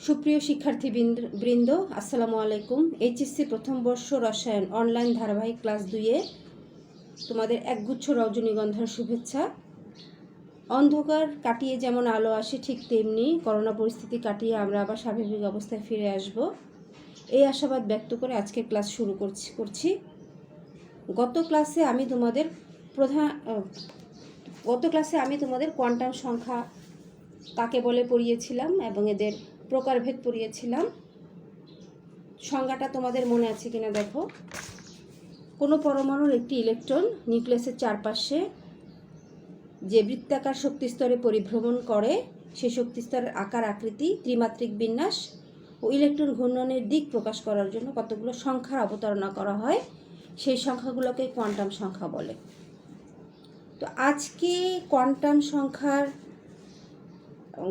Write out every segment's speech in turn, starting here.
সুপ্রিয় শিক্ষার্থী বৃন্দ, আসসালামু আলাইকুম। এইচএসসি প্রথম বর্ষ রসায়ন অনলাইন ধারাবাহিক ক্লাস 2-এ তোমাদের একগুচ্ছ রজনীগন্ধার শুভেচ্ছা। অন্ধকার কাটিয়ে যেমন আলো আসে, ঠিক তেমনি করোনা পরিস্থিতি কাটিয়ে আমরা আবার স্বাভাবিক অবস্থায় ফিরে আসব, এই আশাবাদ ব্যক্ত করে আজকে ক্লাস শুরু করছি। গত ক্লাসে আমি তোমাদের কোয়ান্টাম সংখ্যা কাকে বলে পড়িয়েছিলাম এবং এদের প্রকারভেদ পড়িয়েছিলাম। সংজ্ঞাটা তোমাদের মনে আছে কিনা দেখো। কোনো পরমাণুর একটি ইলেকট্রন নিউক্লিয়াসের চারপাশে যে বৃত্তাকার শক্তিস্তরে পরিভ্রমণ করে, সেই শক্তিস্তরের আকার, আকৃতি, ত্রিমাত্রিক বিন্যাস ও ইলেকট্রন ঘূর্ণনের দিক প্রকাশ করার জন্য কতগুলো সংখ্যার অবতারণা করা হয়, সেই সংখ্যাগুলোকে কোয়ান্টাম সংখ্যা বলে। তো আজকে কোয়ান্টাম সংখ্যার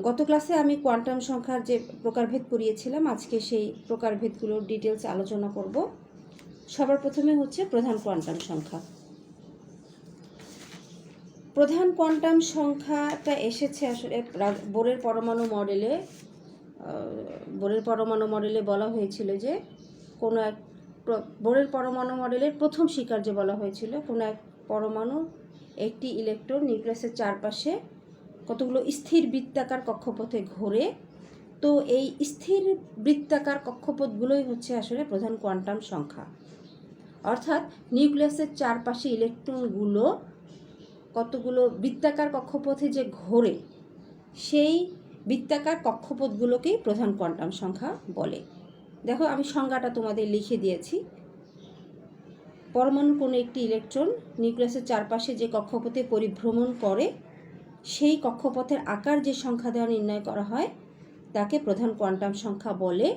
গত ক্লাসে আমি কোয়ান্টাম সংখ্যার যে প্রকারভেদ পড়িয়েছিলাম, আজকে সেই প্রকারভেদগুলোর ডিটেলস আলোচনা করব। সবার প্রথমে হচ্ছে প্রধান কোয়ান্টাম সংখ্যা। প্রধান কোয়ান্টাম সংখ্যাটা এসেছে আসলে বোরের পরমাণু মডেলে বলা হয়েছিল যে কোনো এক বোরের পরমাণু মডেলের প্রথম স্বীকার্যে বলা হয়েছিল কোনো এক পরমাণু একটি ইলেকট্রন নিউক্লিয়াসের চারপাশে কতগুলো স্থির বৃত্তাকার কক্ষপথে ঘোরে। তো এই স্থির বৃত্তাকার কক্ষপথগুলোই হচ্ছে আসলে প্রধান কোয়ান্টাম সংখ্যা। অর্থাৎ নিউক্লিয়াসের চারপাশে ইলেকট্রনগুলো কতগুলো বৃত্তাকার কক্ষপথে যে ঘোরে, সেই বৃত্তাকার কক্ষপথগুলোকেই প্রধান কোয়ান্টাম সংখ্যা বলে। দেখো, আমি সংজ্ঞাটা তোমাদের লিখে দিয়েছি। পরমাণুর কোনো একটি ইলেকট্রন নিউক্লিয়াসের চারপাশে যে কক্ষপথে পরিভ্রমণ করে, সেই কক্ষপথের আকার যে সংখ্যা দ্বারা নির্ণয় করা হয় তাকে প্রধান কোয়ান্টাম সংখ্যা বলে।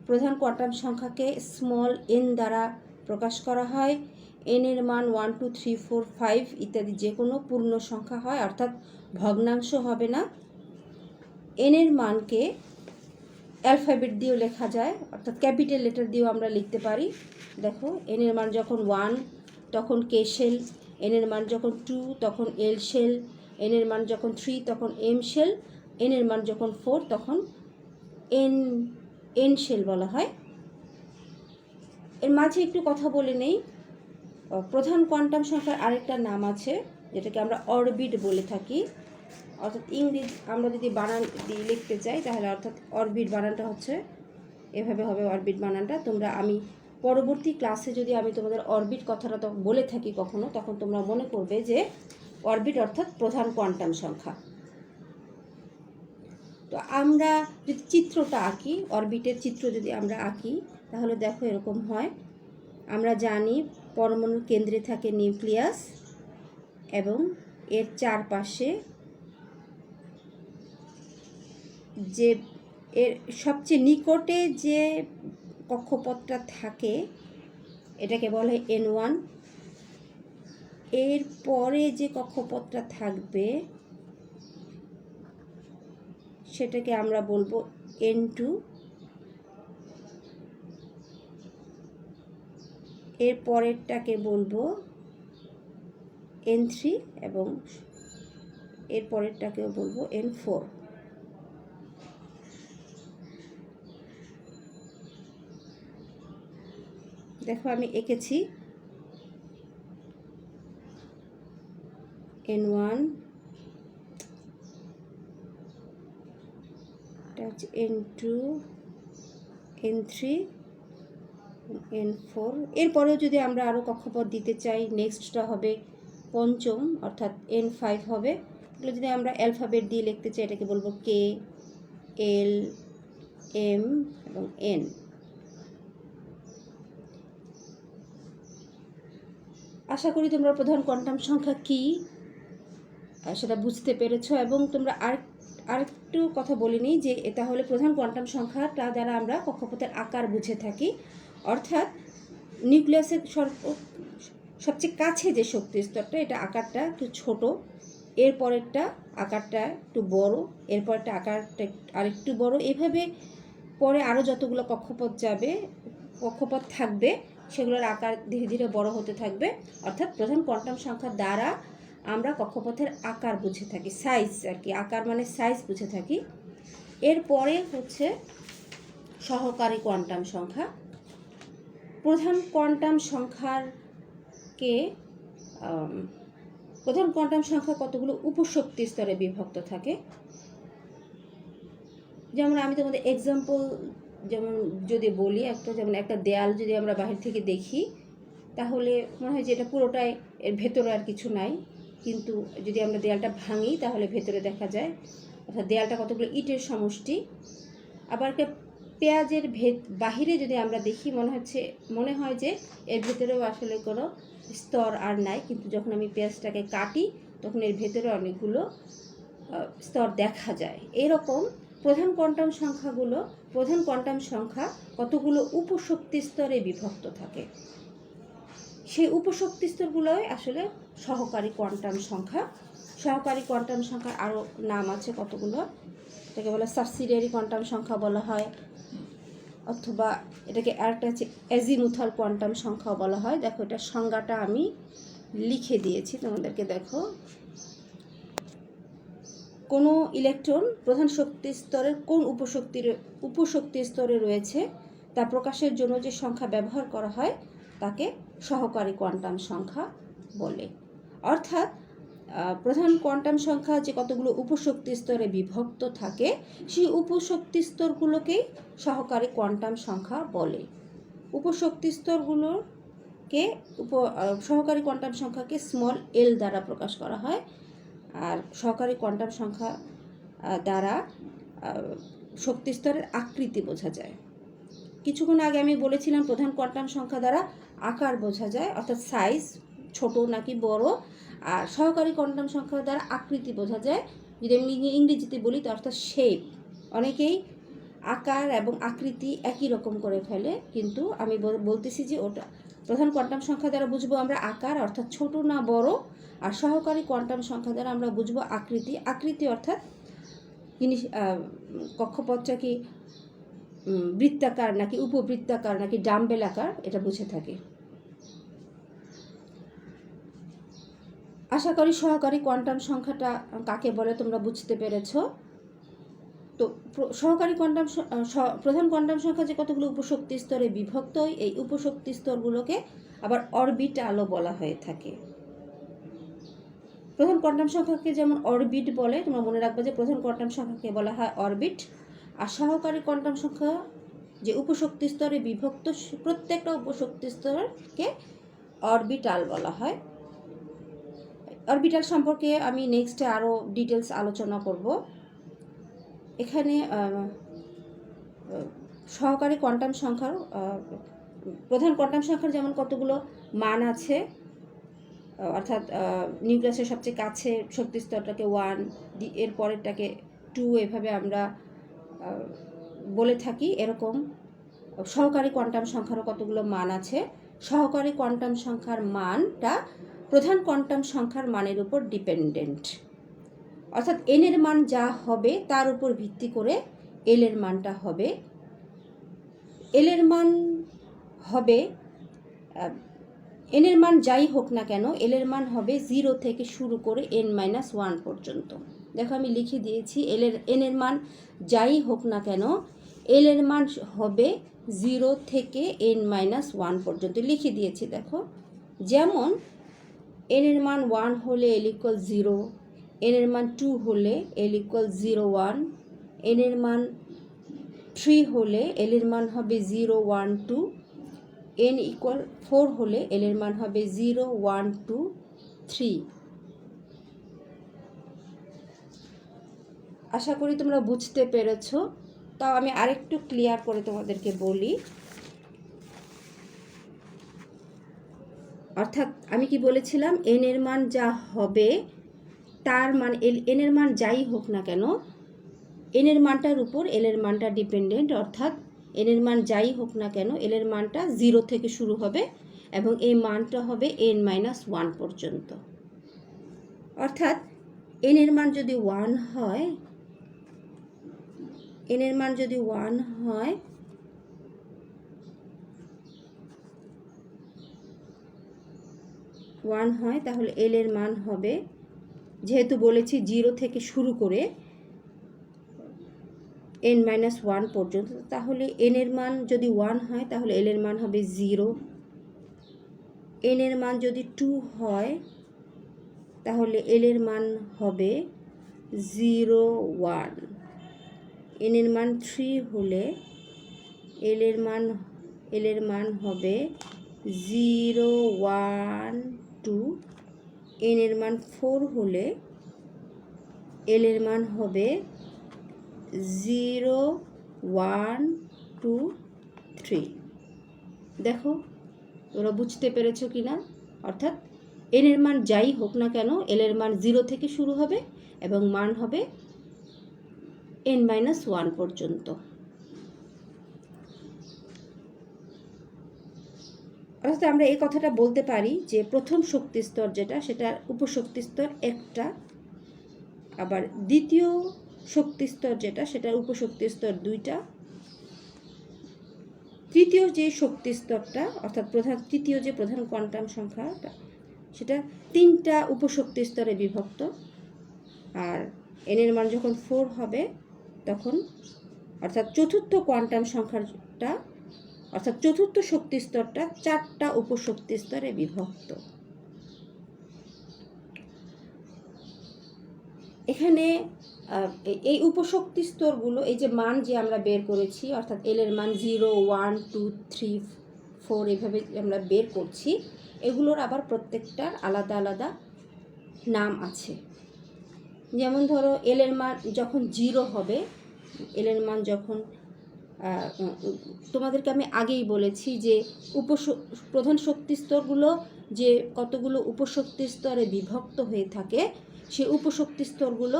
প্রধান কোয়ান্টাম সংখ্যাকে স্মল এন দ্বারা প্রকাশ করা হয়। এনের মান 1 2 3 4 5 ইত্যাদি যে কোনো পূর্ণ সংখ্যা হয়, অর্থাৎ ভগ্নাংশ হবে না। এনের মানকে অ্যালফাবেট দিয়েও লেখা যায়, অর্থাৎ ক্যাপিটাল লেটার দিয়েও আমরা লিখতে পারি। দেখো, এনের মান যখন 1 তখন কে শেল, এনের মান যখন 2 তখন এল শেল, এনের মান যখন 3 তখন এম শেল, এনের মান যখন 4 তখন এন শেল বলা হয়। এর মাঝে একটু কথা বলে নেই, প্রধান কোয়ান্টাম সংখ্যার আরেকটা নাম আছে যেটাকে আমরা অরবিট বলে থাকি। অর্থাৎ ইংরেজি আমরা যদি বানান দিয়ে লিখতে চাই তাহলে অর্থাৎ অরবিট বানানটা হচ্ছে এভাবে হবে। অরবিট বানানটা আমি পরবর্তী ক্লাসে যদি আমি তোমাদের অরবিট কথাটা তো বলে থাকি কখনো, তখন তোমরা মনে করবে যে অরবিট অর্থাৎ প্রধান কোয়ান্টাম সংখ্যা। তো আমরা যদি চিত্রটা আঁকি, অরবিটের চিত্র যদি আমরা আঁকি, তাহলে দেখো এরকম হয়। আমরা জানি পরমাণুর কেন্দ্রে থাকে নিউক্লিয়াস এবং এর চারপাশে যে এর সবচেয়ে নিকটে যে কক্ষপথটা থাকে এটাকে বলা হয় N1। এর পরে যে কক্ষপথটা থাকবে সেটাকে আমরা বলবো N2। এর পরেরটাকে বলবো N3 এবং এর পরেরটাকেও বলবো N4। দেখো, আমি এঁকেছি N1, N2, N3, N4। এরপরেও যদি আমরা আরও কক্ষপথ দিতে চাই, নেক্সটটা হবে পঞ্চম, অর্থাৎ N5 হবে। এগুলো যদি আমরা অ্যালফাবেট দিয়ে লিখতে চাই, এটাকে বলবো কে, এল, এম এবং এন। আশা করি তোমরা প্রধান কোয়ান্টাম সংখ্যা কী সেটা বুঝতে পেরেছ। এবং তোমরা আরেকটু কথা বলে নিই যে এটা হলে প্রধান কোয়ান্টাম সংখ্যাটা দ্বারা আমরা কক্ষপথের আকার বুঝে থাকি। অর্থাৎ নিউক্লিয়াসের সবচেয়ে কাছে যে শক্তি স্তরটা, এটা আকারটা একটু ছোট, এরপরেরটা আকারটা একটু বড়, এরপরেরটা আকারটা আরেকটু বড়, এভাবে পরে আরও যতগুলো কক্ষপথ থাকবে সেগুলোর আকার ধীরে ধীরে বড় হতে থাকবে। অর্থাৎ প্রধান কোয়ান্টাম সংখ্যা দ্বারা আমরা কক্ষপথের আকার বুঝে থাকি, সাইজ আর কি। আকার মানে সাইজ বুঝে থাকি। এরপরে হচ্ছে সহকারী কোয়ান্টাম সংখ্যা। প্রধান কোয়ান্টাম সংখ্যাকে প্রধান কোয়ান্টাম সংখ্যা কতগুলো উপশক্তি স্তরে বিভক্ত থাকে। যেমন আমি তোমাদের এক্সাম্পল যেমন যদি বলি, যেমন একটা দেয়াল যদি আমরা বাহির থেকে দেখি তাহলে মনে হয় যে এটা পুরোটাই, এর ভেতরে আর কিছু নাই, কিন্তু যদি আমরা দেয়ালটা ভাঙি তাহলে ভেতরে দেখা যায়, অর্থাৎ দেয়ালটা কতগুলো ইটের সমষ্টি। আবার একটা পেঁয়াজের বাহিরে যদি আমরা দেখি মনে হয় যে এর ভেতরেও আসলে কোনো স্তর আর নাই, কিন্তু যখন আমি পেঁয়াজটাকে কাটি তখন এর ভেতরে অনেকগুলো স্তর দেখা যায়। এরকম প্রধান কোয়ান্টাম সংখ্যা কতগুলো উপশক্তি স্তরে বিভক্ত থাকে। সেই উপশক্তি স্তরগুলোই আসলে সহকারী কোয়ান্টাম সংখ্যা। সহকারী কোয়ান্টাম সংখ্যার আরও নাম আছে কতগুলো, এটাকে বলা সাবসিডিয়ারি কোয়ান্টাম সংখ্যা বলা হয়, অথবা এটাকে আরেকটা হচ্ছে অ্যাজিমুথাল কোয়ান্টাম সংখ্যাও বলা হয়। দেখো এটার সংজ্ঞাটা আমি লিখে দিয়েছি তোমাদেরকে। দেখো, কোনো ইলেকট্রন প্রধান শক্তি স্তরের কোন উপশক্তি স্তরে রয়েছে তা প্রকাশের জন্য যে সংখ্যা ব্যবহার করা হয় তাকে সহকারী কোয়ান্টাম সংখ্যা বলে। অর্থাৎ প্রধান কোয়ান্টাম সংখ্যা যে কতগুলো উপশক্তি স্তরে বিভক্ত থাকে সেই উপশক্তি স্তরগুলোকেই সহকারী কোয়ান্টাম সংখ্যা বলে। উপশক্তি স্তরগুলোকে সহকারী কোয়ান্টাম সংখ্যাকে স্মল এল দ্বারা প্রকাশ করা হয়, আর সহকারী কোয়ান্টাম সংখ্যা দ্বারা শক্তি স্তরের আকৃতি বোঝা যায়। কিছুক্ষণ আগে আমি বলেছিলাম প্রধান কোয়ান্টাম সংখ্যা দ্বারা আকার বোঝা যায়, অর্থাৎ সাইজ ছোট নাকি বড়, আর সহকারী কোয়ান্টাম সংখ্যা দ্বারা আকৃতি বোঝা যায়। যদি আমি ইংরেজিতে বলি তো অর্থাৎ শেপ। অনেকেই আকার এবং আকৃতি একই রকম করে ফেলে, কিন্তু আমি বলতেছি যে ওটা প্রধান কোয়ান্টাম সংখ্যা দ্বারা বুঝবো আমরা আকার অর্থাৎ ছোট না বড়, আর সহকারী কোয়ান্টাম সংখ্যা দ্বারা আমরা বুঝবো আকৃতি অর্থাৎ জিনিস কক্ষপথটা কি বৃত্তাকার নাকি উপবৃত্তাকার নাকি ডাম্বেল আকার, এটা বুঝে থাকি। আশা করি সহকারী কোয়ান্টাম সংখ্যাটা কাকে বলে তোমরা বুঝতে পেরেছো। তো সহকারী কোয়ান্টাম প্রধান কোয়ান্টাম সংখ্যা যে কতগুলো উপশক্তি স্তরে বিভক্ত, এই উপশক্তি স্তরগুলোকে আবার অরবিটালও বলা হয়ে থাকে। প্রধান কোয়ান্টাম সংখ্যাকে যেমন অরবিট বলে, তোমরা মনে রাখবে যে প্রধান কোয়ান্টাম সংখ্যাকে বলা হয় অরবিট, আর সহকারী কোয়ান্টাম সংখ্যা যে উপশক্তি স্তরে বিভক্ত প্রত্যেকটা উপশক্তি স্তরকে অরবিটাল বলা হয়। অরবিটাল সম্পর্কে আমি নেক্সটে আরও ডিটেলস আলোচনা করব। এখানে সহকারী কোয়ান্টাম সংখ্যার প্রধান কোয়ান্টাম সংখ্যার যেমন কতগুলো মান আছে, অর্থাৎ নিউক্লিয়াসের সবচেয়ে কাছে শক্তি স্তরটাকে 1, এর পরেরটাকে 2, এভাবে আমরা বলে থাকি। এরকম সহকারী কোয়ান্টাম সংখ্যারও কতগুলো মান আছে। সহকারী কোয়ান্টাম সংখ্যার মানটা প্রধান কোয়ান্টাম সংখ্যার মানের উপর ডিপেন্ডেন্ট, অর্থাৎ এন এর মান যা হবে তার উপর ভিত্তি করে এল এর মানটা হবে। এল এর মান হবে, এন এর মান যাই হোক না কেন এল এর মান হবে 0 থেকে শুরু করে n-1 পর্যন্ত। দেখো আমি লিখে দিয়েছি, এন এর মান যাই হোক না কেন এল এর মান হবে 0 থেকে n-1 পর্যন্ত লিখে দিয়েছি। দেখো, যেমন এন এর মান 1 হলে l = 0, এন এর মান 2 হলে l = 0-1, এন এর মান 3 হলে l এর মান হবে 0-1-2, n = 4 হলে l এর মান হবে 0-1-2-3। আশা করি তোমরা বুঝতে পেরেছো। তাও আমি আরেকটু ক্লিয়ার করে তোমাদেরকে বলি। অর্থাৎ আমি কি বলেছিলাম, এন এর মান যা হবে তার মান এন এর মান যাই হোক না কেন এন এর মানটার উপর এল এর মানটা ডিপেন্ডেন্ট, অর্থাৎ এন এর মান যাই হোক না কেন এল এর মানটা 0 থেকে শুরু হবে এবং এই মানটা হবে n-1 পর্যন্ত। অর্থাৎ এন এর মান যদি 1 হয়, এন এর মান যদি 1 হয় তাহলে এল এর মান হবে, যেহেতু বলেছি 0 থেকে শুরু করে n-1 পর্যন্ত। তাহলে n এর মান যদি 1 হয় তাহলে l এর মান হবে 0, n এর মান যদি 2 হয় তাহলে l এর মান হবে 0, 1, n এর মান 3 হলে l এর মান হবে 0, 1, 2, n এর মান 4 হলে l এর মান হবে 0, 1, 2, 3। দেখো তোমরা বুঝতে পেরেছো কি না? অর্থাৎ n এর মান যাই হোক না কেন l এর মান 0 থেকে শুরু হবে এবং মান হবে n-1 পর্যন্ত। অর্থাৎ আমরা এই কথাটা বলতে পারি যে প্রথম শক্তি স্তর যেটা সেটার উপশক্তি স্তর একটা, আবার দ্বিতীয় শক্তি স্তর যেটা সেটার উপশক্তি স্তর 2টা, তৃতীয় যে শক্তি স্তরটা অর্থাৎ তৃতীয় যে প্রধান কোয়ান্টাম সংখ্যাটা সেটা 3টা উপশক্তি স্তরে বিভক্ত। আর n এর মান যখন 4 হবে তখন অর্থাৎ চতুর্থ কোয়ান্টাম সংখ্যাটা অর্থাৎ চতুর্থ শক্তি স্তরটা 4টা উপশক্তি স্তরে বিভক্ত। এখানে এই উপশক্তি স্তরগুলো এই যে মান যে আমরা বের করেছি অর্থাৎ l এর মান 0, 1, 2, 3, 4 এভাবে আমরা বের করছি, এগুলোর আবার প্রত্যেকটার আলাদা আলাদা নাম আছে। যেমন ধরো l এর মান যখন 0 হবে, l এর মান যখন তোমাদেরকে আমি আগেই বলেছি যে প্রধান শক্তি স্তরগুলো যে কতগুলো উপশক্তি স্তরে বিভক্ত হয়ে থাকে সেই উপশক্তি স্তরগুলো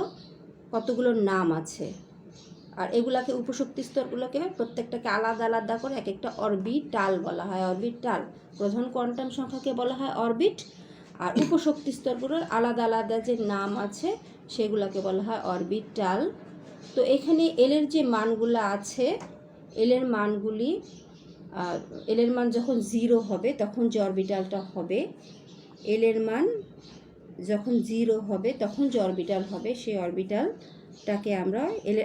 কতগুলো নাম আছে, আর এগুলাকে উপশক্তি স্তরগুলোকে প্রত্যেকটাকে আলাদা আলাদা করে এক একটা অরবিটাল বলা হয়। অরবিটাল প্রধান কোয়ান্টাম সংখ্যাকে বলা হয় অরবিট, আর উপশক্তি স্তরগুলোর আলাদা আলাদা যে নাম আছে সেগুলোকে বলা হয় অরবিটাল। তো এখানে এল এর যে মানগুলো আছে এল এর মানগুলি এল এর মান যখন 0 হবে তখন যে অরবিটালটা হবে, এল এর মান যখন 0 হবে তখন যে অরবিটাল হবে সেই অরবিটালটাকে আমরা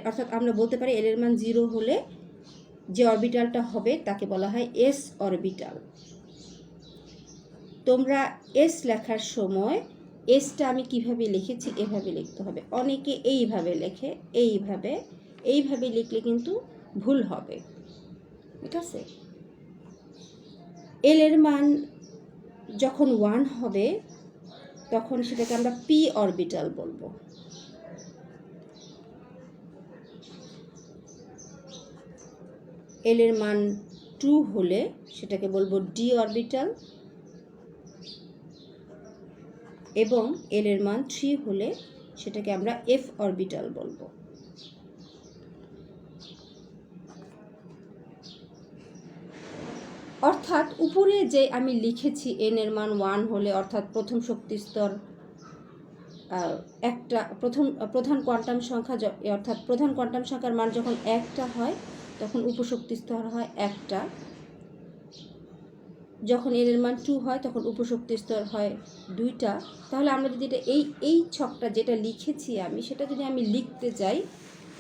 অর্থাৎ আমরা বলতে পারি এল এর মান 0 হলে যে অরবিটালটা হবে তাকে বলা হয় এস অরবিটাল। তোমরা এস লেখার সময় এসটা আমি কিভাবে লিখেছি এভাবে লিখতে হবে। অনেকে এইভাবে লেখে, এইভাবে লিখলে কিন্তু ভুল হবে, ঠিক আছে? এল এর মান যখন 1 হবে তখন সেটাকে আমরা পি অরবিটাল বলবো। এল এর মান 2 হলে সেটাকে বলবো ডি অরবিটাল, এবং এল এর মান 3 হলে সেটাকে আমরা এফ অরবিটাল বলবো। অর্থাৎ উপরে যে আমি লিখেছি এন এর মান 1 হলে অর্থাৎ প্রথম শক্তি স্তর একটা প্রধান কোয়ান্টাম সংখ্যা অর্থাৎ প্রধান কোয়ান্টাম সংখ্যার মান যখন 1টা হয় তখন উপশক্তি স্তর হয় 1টা, যখন এর মান 2 হয় তখন উপশক্তি স্তর হয় 2টা। তাহলে আমরা যদি এটা এই ছকটা যেটা লিখেছি আমি সেটা যদি আমি লিখতে যাই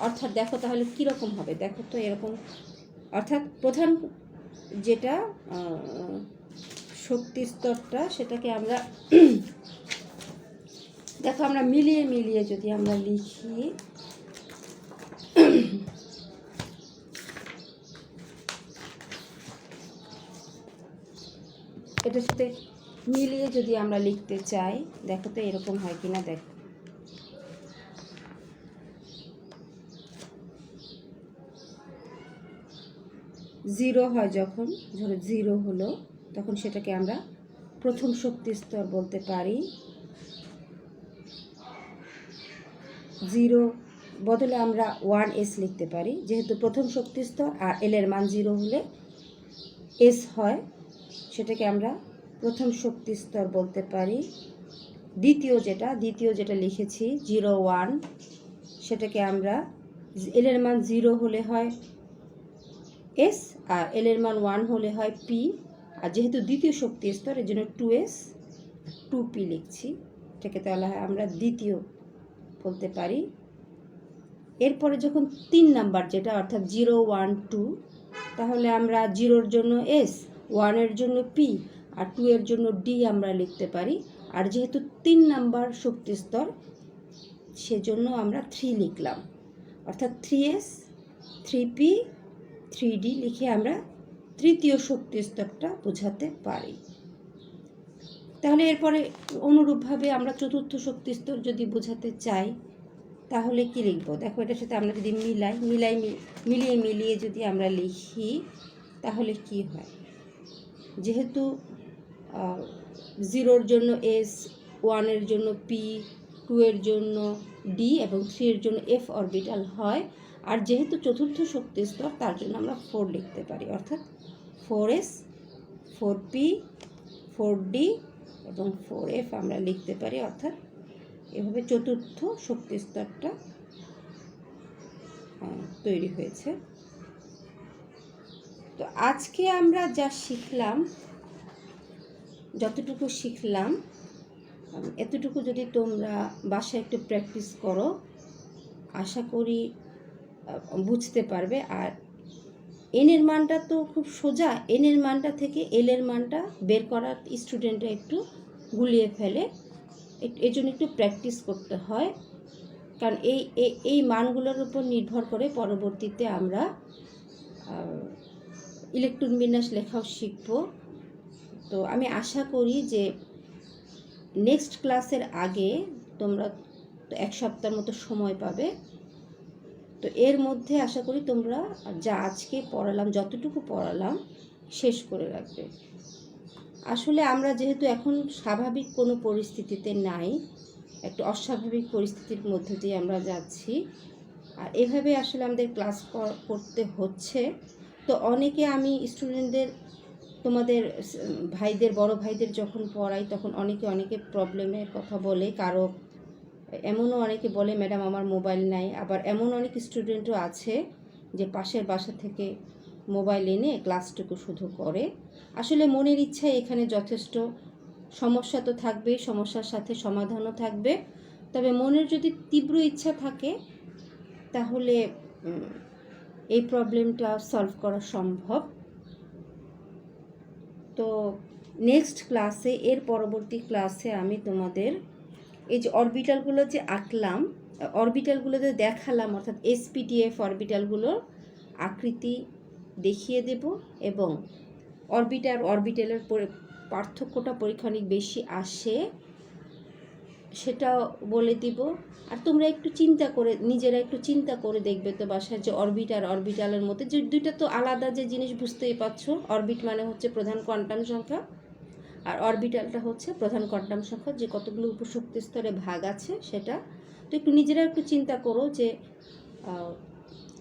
অর্থাৎ দেখো তাহলে কীরকম হবে, দেখো তো এরকম। অর্থাৎ প্রধান যেটা শক্তি স্তরটা সেটাকে আমরা দেখো আমরা মিলিয়ে যদি আমরা লিখি এটার সাথে মিলিয়ে যদি আমরা লিখতে চাই দেখো তো এরকম হয় কিনা। দেখো 0 হয় যখন, ধরো 0 হলো তখন সেটাকে আমরা প্রথম শক্তি স্তর বলতে পারি। 0 বদলে আমরা 1s লিখতে পারি যেহেতু প্রথম শক্তি স্তর, আর এল এর মান 0 হলে এস হয়, সেটাকে আমরা প্রথম শক্তি স্তর বলতে পারি। দ্বিতীয় যেটা লিখেছি 0, 1 সেটাকে আমরা এল এর মান 0 হলে হয় এস, আর এল এর মান 1 হলে হয় পি, আর যেহেতু দ্বিতীয় শক্তি স্তর এর জন্য 2s 2p লিখছি, এটাকে তাহলে আমরা দ্বিতীয় বলতে পারি। এরপরে যখন 3 নাম্বার যেটা অর্থাৎ 0, 1, 2, তাহলে আমরা 0-র জন্য S, 1-এর জন্য P আর 2-এর জন্য D আমরা লিখতে পারি। আর যেহেতু 3 নাম্বার শক্তি স্তর, সেজন্য আমরা 3 লিখলাম, অর্থাৎ 3S, 3P, 3D লিখে আমরা তৃতীয় শক্তি স্তরটা বোঝাতে পারি। তাহলে এরপরে অনুরূপভাবে আমরা চতুর্থ শক্তি স্তর যদি বোঝাতে চাই তাহলে কি লিখব? দেখো, এটার সাথে আমরা যদি মিলিয়ে যদি আমরা লিখি তাহলে কি হয়? যেহেতু 0-র জন্য S, 1-এর জন্য P, 2-এর জন্য D এবং 3-এর জন্য F অরবিটাল হয়, আর যেহেতু চতুর্থ শক্তি স্তর তার জন্য আমরা 4 লিখতে পারি, অর্থাৎ 4S, 4P, 4D এবং 4F আমরা লিখতে পারি। অর্থাৎ এভাবে চতুর্থ শক্তি স্তরটা তৈরি হয়েছে। তো আজকে আমরা যা শিখলাম, যতটুকু শিখলাম, এতটুকু যদি তোমরা বাসায় একটু প্র্যাকটিস করো, আশা করি বুঝতে পারবে। আর এনের মানটা তো খুব সোজা, এনের মানটা থেকে এলের মানটা বের করার স্টুডেন্টরা একটু গুলিয়ে ফেলে, এই জন্য একটু প্র্যাকটিস করতে হয়। কারণ এই মানগুলোর উপর নির্ভর করে পরবর্তীতে আমরা ইলেকট্রন বিন্যাস লেখাও শিখব। তো আমি আশা করি যে নেক্সট ক্লাসের আগে তোমরা 1 সপ্তাহের মতো সময় পাবে। তো এর মধ্যে আশা করি তোমরা যা আজকে পড়ালাম, যতটুকু পড়ালাম শেষ করে রাখবে। আসলে আমরা যেহেতু এখন স্বাভাবিক কোনো পরিস্থিতিতে নাই, একটু অস্বাভাবিক পরিস্থিতির মধ্যে দিয়ে আমরা যাচ্ছি, আর এভাবে আসলে আমাদের ক্লাস করতে হচ্ছে। তো অনেকে, আমি স্টুডেন্টদের, তোমাদের ভাইদের, বড় ভাইদের যখন পড়াই তখন অনেকে প্রবলেমের কথা বলে। কারো এমনও অনেকে বলে ম্যাডাম আমার মোবাইল নাই। আবার এমন অনেক স্টুডেন্টও আছে যে পাশের বাসা থেকে মোবাইল এনে ক্লাসটুকু শুধু করে। আসলে মনের ইচ্ছায় এখানে যথেষ্ট। সমস্যা তো থাকবেই, সমস্যার সাথে সমাধানও থাকবে। তবে মনের যদি তীব্র ইচ্ছা থাকে তাহলে এই প্রবলেমটা সলভ করা সম্ভব। তো নেক্সট ক্লাসে, এর পরবর্তী ক্লাসে আমি তোমাদের এই যে অরবিটালগুলো যে আঁকলাম, অরবিটালগুলো যে দেখালাম, অর্থাৎ SPTF অরবিটালগুলোর আকৃতি দেখিয়ে দেব এবং অরবিটালের পার্থক্যটা পরীক্ষণিক বেশি আসে সেটাও বলে দিব। আর তোমরা একটু নিজেরা একটু চিন্তা করে দেখবে তো বাসায়, যে অরবিটালের মধ্যে যে দুইটা তো আলাদা যে জিনিস, বুঝতেই পারছো। অরবিট মানে হচ্ছে প্রধান কোয়ান্টাম সংখ্যা, আর অরবিটালটা হচ্ছে প্রধান কোয়ান্টাম সংখ্যা, যে কতগুলো উপশক্তি স্তরে ভাগ আছে সেটা। তো একটু নিজেরা একটু চিন্তা করো যে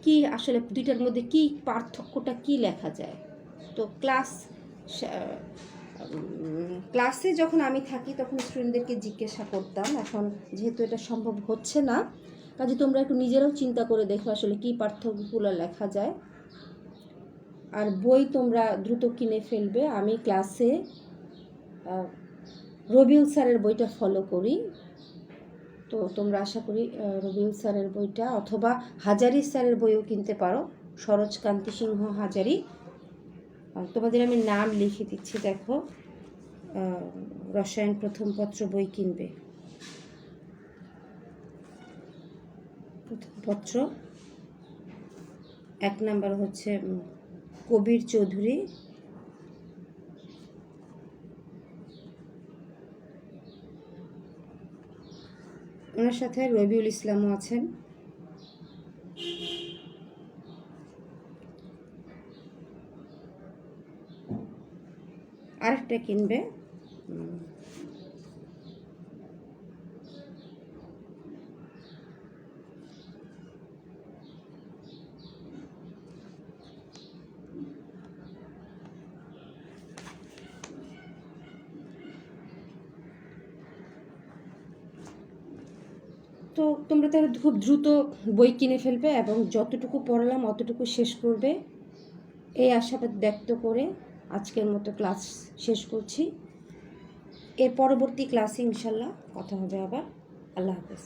কি আসলে দুইটার মধ্যে কি পার্থক্যটা কি লেখা যায়। তো ক্লাসে যখন আমি থাকি তখন স্টুডেন্টদেরকে জিজ্ঞাসা করতাম। এখন যেহেতু এটা সম্ভব হচ্ছে না, কাজে তোমরা একটু নিজেরাও চিন্তা করে দেখো আসলে কি পার্থক্যগুলো লেখা যায়। আর বই তোমরা দ্রুত কিনে ফেলবে। আমি ক্লাসে রবিউল স্যারের বইটা ফলো করি, তো তোমরা আশা করি রবিউল স্যারের বইটা, অথবা হাজারি স্যারের বইও কিনতে পারো, সরোজকান্তি সিংহ হাজারি। তোমাদের আমি নাম লিখে দিচ্ছি, দেখো, রসায়ন প্রথম পত্র বই কিনবে। প্রথম পত্র 1 নাম্বার হচ্ছে কবির চৌধুরী, ওনার সাথে রবিউল ইসলামও আছেন। আরেকটা কিনবে তো তোমরা তাহলে খুব দ্রুত বই কিনে ফেলবে এবং যতটুকু পড়ালাম অতটুকু শেষ করবে, এই আশাবাদ ব্যক্ত করে আজকের মতো ক্লাস শেষ করছি। এর পরবর্তী ক্লাসে ইনশাল্লাহ কথা হবে আবার। আল্লাহ হাফেজ।